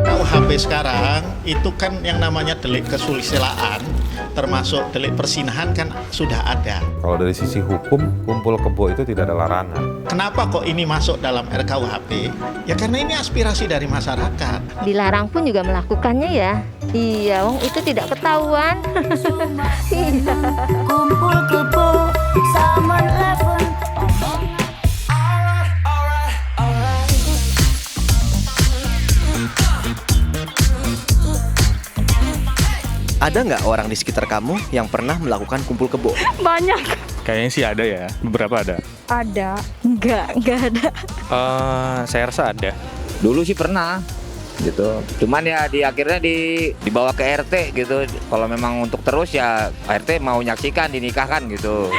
KUHP sekarang itu kan yang namanya delik kesusilaan, termasuk delik persinahan kan sudah ada. Kalau dari sisi hukum, kumpul kebo itu tidak ada larangan. Kenapa kok ini masuk dalam RKUHP? Ya karena ini aspirasi dari masyarakat. Dilarang pun juga melakukannya ya. Iya, wong itu tidak ketahuan. Iya. Kumpul kebo sama Eleven. Ada nggak orang di sekitar kamu yang pernah melakukan kumpul kebo? Banyak. Kayaknya sih ada ya, beberapa ada. Ada. Enggak ada. Saya rasa ada. Dulu sih pernah gitu. Cuman ya akhirnya dibawa ke RT gitu. Kalau memang untuk terus ya RT mau nyaksikan dinikahkan gitu.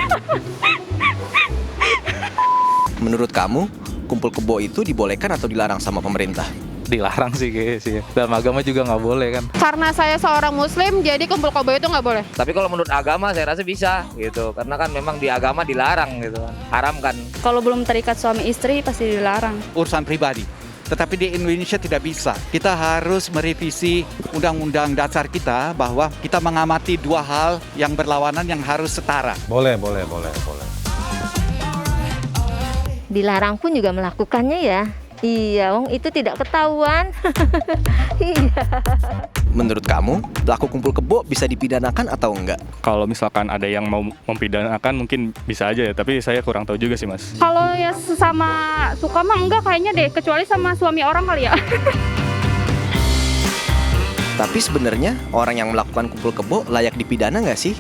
Menurut kamu, kumpul kebo itu dibolehkan atau dilarang sama pemerintah? Dilarang sih kayaknya sih. Dalam agama juga nggak boleh kan. Karena saya seorang muslim, jadi kumpul kebo itu nggak boleh. Tapi kalau menurut agama saya rasa bisa gitu. Karena kan memang di agama dilarang gitu kan. Haram kan. Kalau belum terikat suami istri pasti dilarang. Urusan pribadi. Tetapi di Indonesia tidak bisa. Kita harus merevisi undang-undang dasar kita bahwa kita mengamati dua hal yang berlawanan yang harus setara. Boleh. Dilarang pun juga melakukannya ya. Iya, wong itu tidak ketahuan. Iya. Menurut kamu, pelaku kumpul kebo bisa dipidanakan atau enggak? Kalau misalkan ada yang mau mempidanakan mungkin bisa aja ya, tapi saya kurang tahu juga sih Mas. Kalau ya sesama suka mah enggak kayaknya deh, kecuali sama suami orang kali ya. Tapi sebenarnya orang yang melakukan kumpul kebo layak dipidana nggak sih?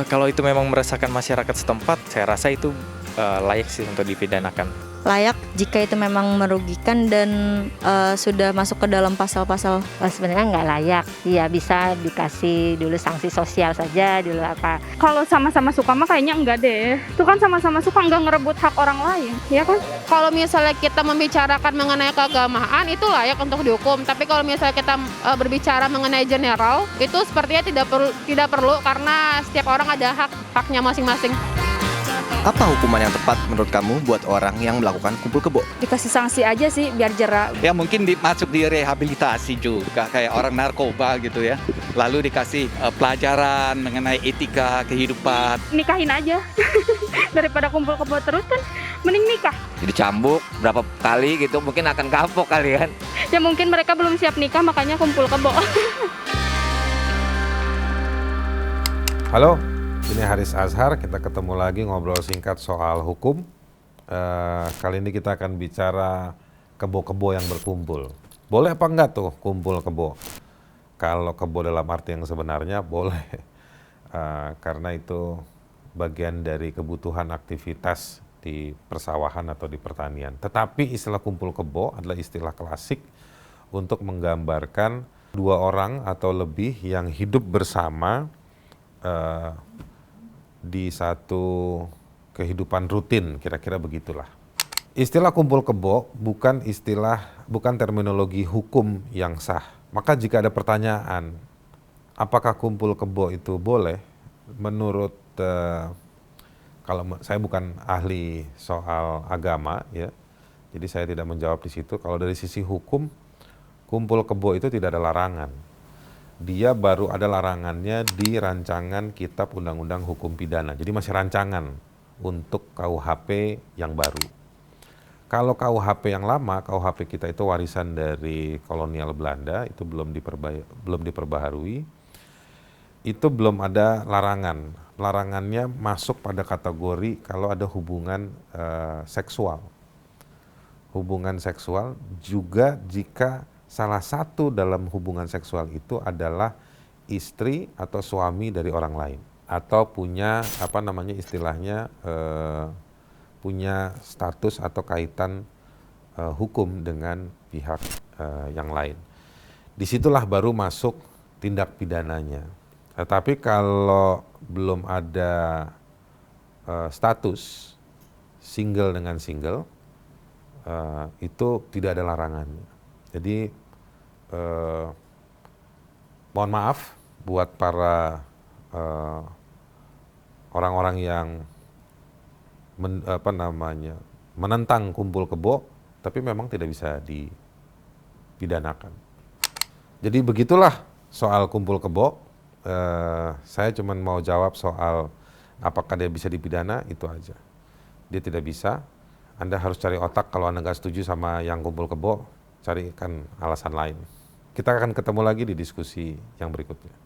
Kalau itu memang meresahkan masyarakat setempat, saya rasa itu layak sih untuk dipidanakan. Layak jika itu memang merugikan dan sudah masuk ke dalam pasal-pasal. Sebenarnya nggak layak. Ya bisa dikasih dulu sanksi sosial saja dulu apa. Kalau sama-sama suka mah kayaknya enggak deh. Itu kan sama-sama suka enggak ngerebut hak orang lain, ya kan? Kalau misalnya kita membicarakan mengenai keagamaan itu layak untuk dihukum. Tapi kalau misalnya kita berbicara mengenai general, itu sepertinya tidak perlu karena setiap orang ada haknya masing-masing. Apa hukuman yang tepat menurut kamu buat orang yang melakukan kumpul kebo? Dikasih sanksi aja sih biar jerak. Ya mungkin masuk di rehabilitasi juga, kayak orang narkoba gitu ya. Lalu dikasih pelajaran mengenai etika kehidupan. Nikahin aja. Daripada kumpul kebo terus kan mending nikah. Dicambuk berapa kali gitu mungkin akan kapok kali kan. Ya mungkin mereka belum siap nikah makanya kumpul kebo. Halo, ini Haris Azhar, kita ketemu lagi ngobrol singkat soal hukum. Kali ini kita akan bicara kebo-kebo yang berkumpul. Boleh apa enggak tuh kumpul kebo? Kalau kebo dalam arti yang sebenarnya boleh. Karena itu bagian dari kebutuhan aktivitas di persawahan atau di pertanian. Tetapi istilah kumpul kebo adalah istilah klasik untuk menggambarkan dua orang atau lebih yang hidup bersama di satu kehidupan rutin, kira-kira begitulah. Istilah kumpul kebo bukan terminologi hukum yang sah. Maka jika ada pertanyaan, apakah kumpul kebo itu boleh? Menurut, kalau saya bukan ahli soal agama ya, jadi saya tidak menjawab di situ. Kalau dari sisi hukum, kumpul kebo itu tidak ada larangan. Dia baru ada larangannya di rancangan Kitab Undang-Undang Hukum Pidana. Jadi masih rancangan untuk KUHP yang baru. Kalau KUHP yang lama, KUHP kita itu warisan dari kolonial Belanda, itu belum diperbaharui. Itu belum ada larangan. Larangannya masuk pada kategori kalau ada hubungan seksual. Hubungan seksual juga jika salah satu dalam hubungan seksual itu adalah istri atau suami dari orang lain atau punya istilahnya punya status atau kaitan hukum dengan pihak yang lain. Disitulah baru masuk tindak pidananya. Tetapi kalau belum ada status single dengan single, itu tidak ada larangannya. Jadi mohon maaf buat para orang-orang yang menentang kumpul kebo, tapi memang tidak bisa dipidanakan. Jadi begitulah soal kumpul kebo. Saya cuma mau jawab soal apakah dia bisa dipidana, itu aja. Dia tidak bisa. Anda harus cari otak kalau Anda nggak setuju sama yang kumpul kebo, carikan alasan lain. Kita akan ketemu lagi di diskusi yang berikutnya.